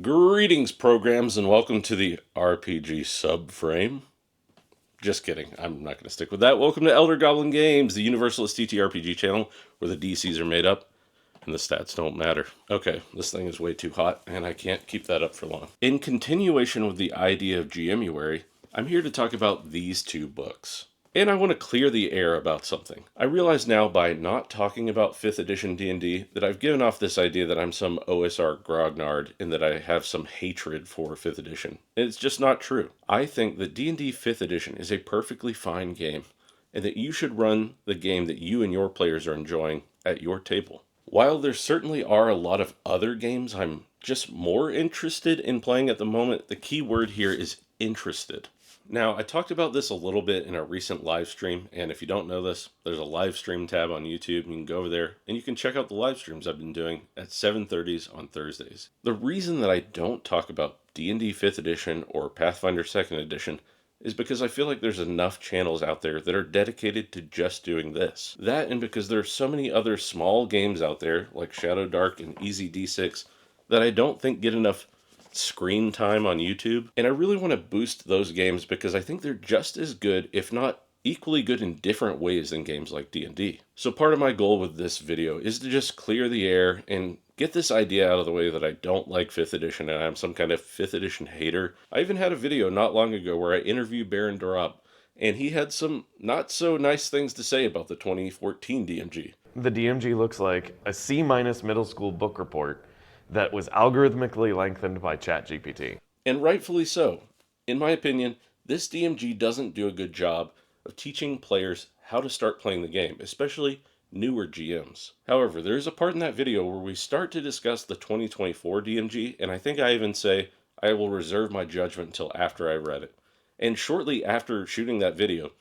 Greetings, programs, and welcome to the RPG subframe. Just kidding, I'm not going to stick with that. Welcome to Elder Goblin Games, the Universalist TTRPG channel where the DCs are made up and the stats don't matter. Okay, this thing is way too hot and I can't keep that up for long. In continuation with the idea of GMuary, I'm here to talk about these two books. And I want to clear the air about something. I realize now by not talking about 5th edition D&D that I've given off this idea that I'm some OSR grognard and that I have some hatred for 5th edition. And it's just not true. I think that D&D 5th edition is a perfectly fine game and that you should run the game that you and your players are enjoying at your table. While there certainly are a lot of other games I'm just more interested in playing at the moment, the key word here is interested. Now, I talked about this a little bit in a recent live stream, and if you don't know this, there's a live stream tab on YouTube. You can go over there, and you can check out the live streams I've been doing at 7:30s on Thursdays. The reason that I don't talk about D&D 5th edition or Pathfinder 2nd edition is because I feel like there's enough channels out there that are dedicated to just doing this. That, and because there are so many other small games out there, like Shadow Dark and Easy D6, that I don't think get enough screen time on YouTube, and I really want to boost those games because I think they're just as good, if not equally good in different ways than games like D&D. So part of my goal with this video is to just clear the air and get this idea out of the way that I don't like 5th edition and I'm some kind of 5th edition hater. I even had a video not long ago where I interviewed Baron Dorab, and he had some not so nice things to say about the 2014 DMG. The DMG looks like a C- middle school book report that was algorithmically lengthened by ChatGPT. And rightfully so. In my opinion, this DMG doesn't do a good job of teaching players how to start playing the game, especially newer GMs. However, there is a part in that video where we start to discuss the 2024 DMG, and I think I even say I will reserve my judgment until after I read it. And shortly after shooting that video,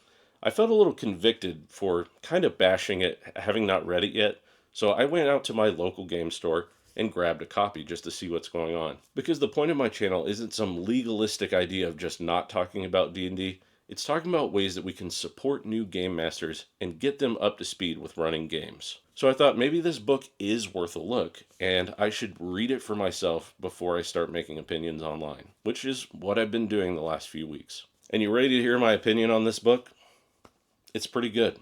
I felt a little convicted for kind of bashing it, having not read it yet, so I went out to my local game store and grabbed a copy just to see what's going on. Because the point of my channel isn't some legalistic idea of just not talking about D&D, it's talking about ways that we can support new game masters and get them up to speed with running games. So I thought maybe this book is worth a look, and I should read it for myself before I start making opinions online, which is what I've been doing the last few weeks. And you ready to hear my opinion on this book? It's pretty good.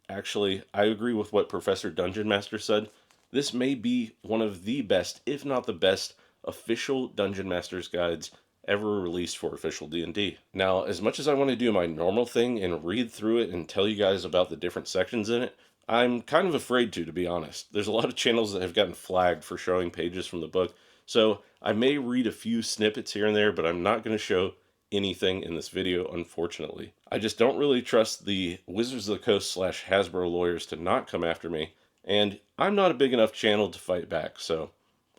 Actually, I agree with what Professor Dungeon Master said. This may be one of the best, if not the best, official Dungeon Master's guides ever released for official D&D. Now, as much as I want to do my normal thing and read through it and tell you guys about the different sections in it, I'm kind of afraid to be honest. There's a lot of channels that have gotten flagged for showing pages from the book, so I may read a few snippets here and there, but I'm not going to show anything in this video, unfortunately. I just don't really trust the Wizards of the Coast / Hasbro lawyers to not come after me, and I'm not a big enough channel to fight back, so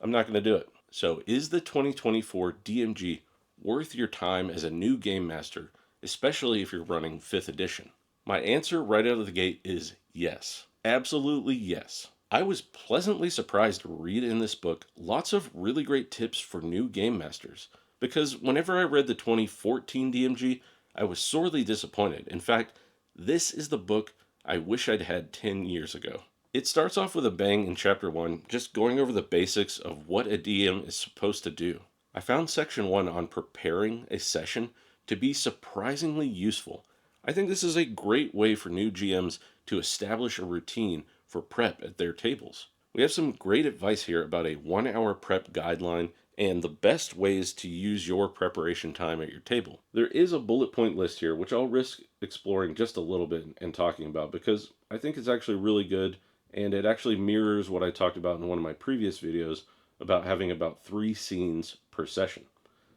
I'm not going to do it. So is the 2024 DMG worth your time as a new game master, especially if you're running 5th edition? My answer right out of the gate is yes. Absolutely yes. I was pleasantly surprised to read in this book lots of really great tips for new game masters, because whenever I read the 2014 DMG, I was sorely disappointed. In fact, this is the book I wish I'd had 10 years ago. It starts off with a bang in Chapter 1, just going over the basics of what a DM is supposed to do. I found Section 1 on preparing a session to be surprisingly useful. I think this is a great way for new GMs to establish a routine for prep at their tables. We have some great advice here about a 1-hour prep guideline and the best ways to use your preparation time at your table. There is a bullet point list here, which I'll risk exploring just a little bit and talking about because I think it's actually really good. And it actually mirrors what I talked about in one of my previous videos about having about 3 scenes per session.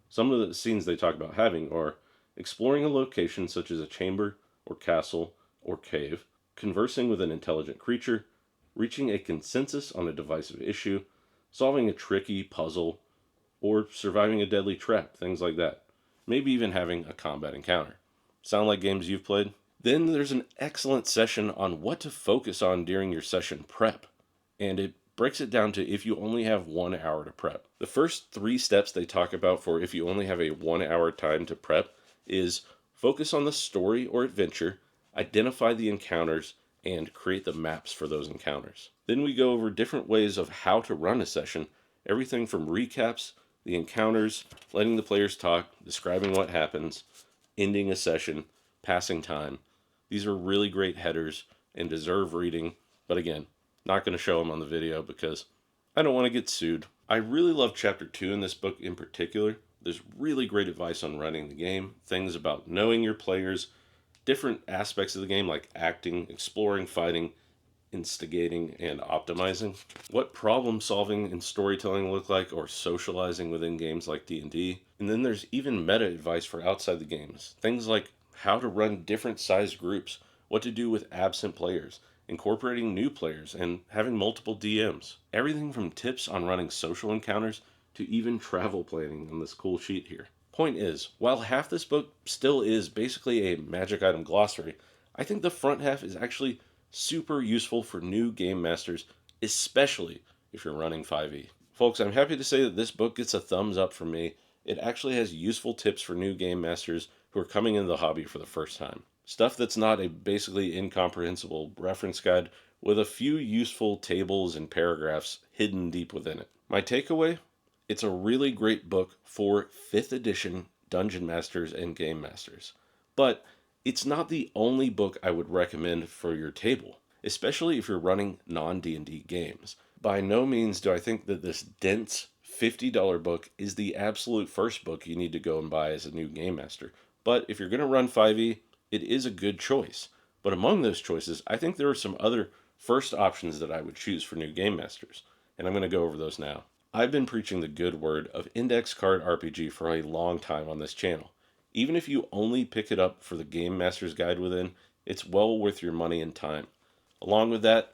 Some of the scenes they talk about having are exploring a location such as a chamber or castle or cave, conversing with an intelligent creature, reaching a consensus on a divisive issue, solving a tricky puzzle, or surviving a deadly trap, things like that. Maybe even having a combat encounter. Sound like games you've played? Then there's an excellent session on what to focus on during your session prep, and it breaks it down to if you only have 1 hour to prep. The first 3 steps they talk about for if you only have a 1 hour time to prep is focus on the story or adventure, identify the encounters, and create the maps for those encounters. Then we go over different ways of how to run a session, everything from recaps The encounters, letting the players talk, describing what happens, ending a session, passing time. These are really great headers and deserve reading, but again, not going to show them on the video because I don't want to get sued. I really love Chapter 2 in this book in particular. There's really great advice on running the game, things about knowing your players, different aspects of the game like acting, exploring, fighting, instigating, and optimizing. What problem solving and storytelling look like, or socializing within games like D&D. And then there's even meta advice for outside the games. Things like how to run different sized groups, what to do with absent players, incorporating new players, and having multiple DMs. Everything from tips on running social encounters to even travel planning on this cool sheet here. Point is, while half this book still is basically a magic item glossary, I think the front half is actually super useful for new game masters, especially if you're running 5e. Folks, I'm happy to say that this book gets a thumbs up from me. It actually has useful tips for new game masters who are coming into the hobby for the first time. Stuff that's not a basically incomprehensible reference guide with a few useful tables and paragraphs hidden deep within it. My takeaway? It's a really great book for 5th edition Dungeon Masters and Game Masters. But it's not the only book I would recommend for your table, especially if you're running non-D&D games. By no means do I think that this dense $50 book is the absolute first book you need to go and buy as a new game master. But if you're going to run 5e, it is a good choice. But among those choices, I think there are some other first options that I would choose for new game masters, and I'm going to go over those now. I've been preaching the good word of index card RPG for a long time on this channel. Even if you only pick it up for the Game Master's Guide within, it's well worth your money and time. Along with that,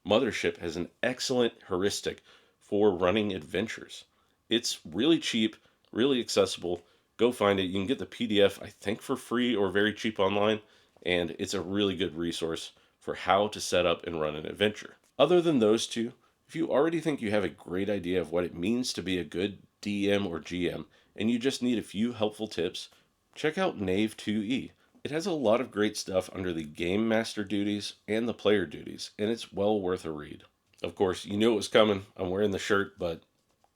Mothership has an excellent heuristic for running adventures. It's really cheap, really accessible. Go find it. You can get the PDF, I think, for free or very cheap online, and it's a really good resource for how to set up and run an adventure. Other than those two, if you already think you have a great idea of what it means to be a good DM or GM, and you just need a few helpful tips, check out Knave 2e. It has a lot of great stuff under the Game Master duties and the player duties, and it's well worth a read. Of course, you knew it was coming. I'm wearing the shirt, but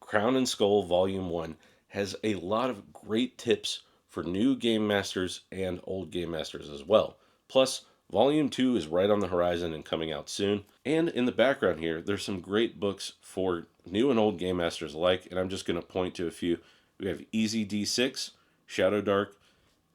Crown and Skull Volume 1 has a lot of great tips for new Game Masters and old Game Masters as well. Plus, Volume 2 is right on the horizon and coming out soon. And in the background here, there's some great books for new and old Game Masters alike, and I'm just going to point to a few. We have Easy D6, Shadow Dark,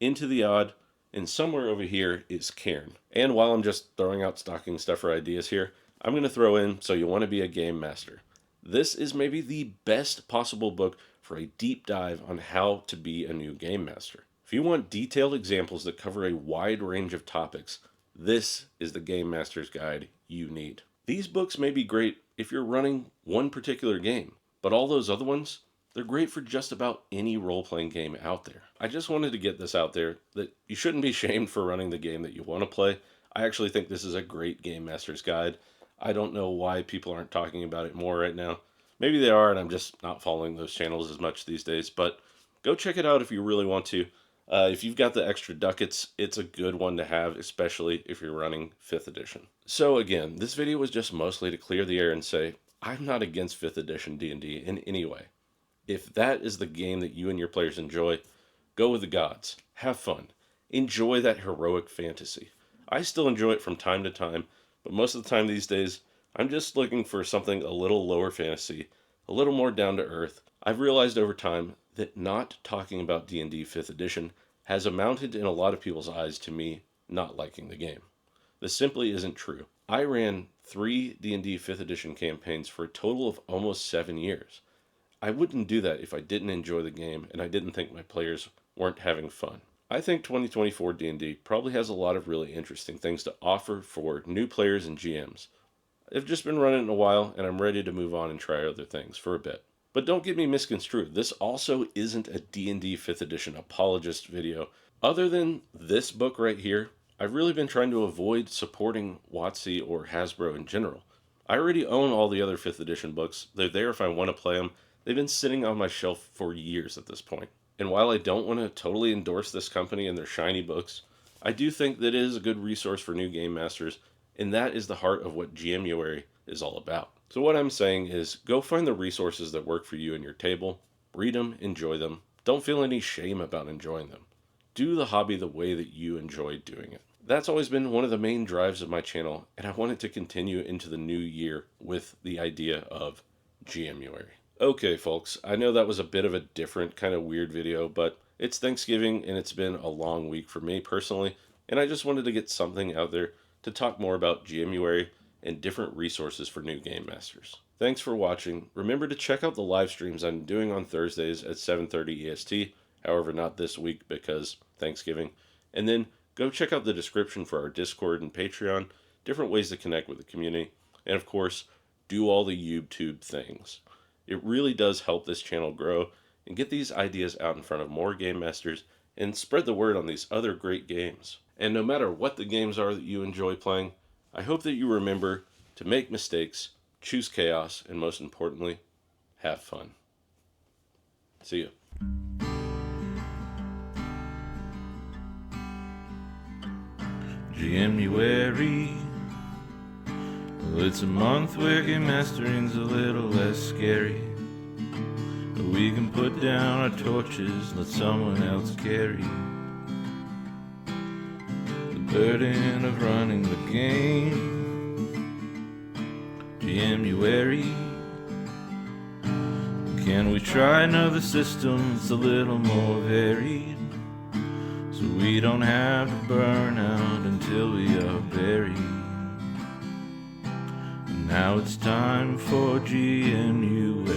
Into the Odd, and somewhere over here is Cairn. And while I'm just throwing out stocking stuffer ideas here, I'm going to throw in So You Want to Be a Game Master. This is maybe the best possible book for a deep dive on how to be a new game master. If you want detailed examples that cover a wide range of topics, this is the Game Master's Guide you need. These books may be great if you're running one particular game, but all those other ones, they're great for just about any role-playing game out there. I just wanted to get this out there that you shouldn't be shamed for running the game that you want to play. I actually think this is a great Game Master's Guide. I don't know why people aren't talking about it more right now. Maybe they are, and I'm just not following those channels as much these days, but go check it out if you really want to. If you've got the extra ducats, it's a good one to have, especially if you're running 5th edition. So again, this video was just mostly to clear the air and say, I'm not against 5th edition D&D in any way. If that is the game that you and your players enjoy, go with the gods. Have fun. Enjoy that heroic fantasy. I still enjoy it from time to time, but most of the time these days, I'm just looking for something a little lower fantasy, a little more down to earth. I've realized over time that not talking about D&D 5th edition has amounted in a lot of people's eyes to me not liking the game. This simply isn't true. I ran 3 D&D 5th edition campaigns for a total of almost 7 years. I wouldn't do that if I didn't enjoy the game and I didn't think my players weren't having fun. I think 2024 D&D probably has a lot of really interesting things to offer for new players and GMs. I've just been running it a while and I'm ready to move on and try other things for a bit. But don't get me misconstrued, this also isn't a D&D 5th edition apologist video. Other than this book right here, I've really been trying to avoid supporting WotC or Hasbro in general. I already own all the other 5th edition books. They're there if I want to play them. They've been sitting on my shelf for years at this point. And while I don't want to totally endorse this company and their shiny books, I do think that it is a good resource for new game masters, and that is the heart of what GMuary is all about. So what I'm saying is, go find the resources that work for you and your table. Read them, enjoy them. Don't feel any shame about enjoying them. Do the hobby the way that you enjoy doing it. That's always been one of the main drives of my channel, and I want it to continue into the new year with the idea of GMuary. Okay, folks, I know that was a bit of a different kind of weird video, but it's Thanksgiving and it's been a long week for me personally, and I just wanted to get something out there to talk more about GMuary and different resources for new game masters. Thanks for watching. Remember to check out the live streams I'm doing on Thursdays at 7:30 EST, however not this week because Thanksgiving, and then go check out the description for our Discord and Patreon, different ways to connect with the community, and of course, do all the YouTube things. It really does help this channel grow and get these ideas out in front of more game masters and spread the word on these other great games. And no matter what the games are that you enjoy playing, I hope that you remember to make mistakes, choose chaos, and most importantly, have fun. See ya. GMuary. Well, it's a month where game mastering's a little less scary. We can put down our torches, let someone else carry the burden of running the game. GMuary. Can we try another system that's a little more varied, so we don't have to burn out until we are buried? And now it's time for GMuary.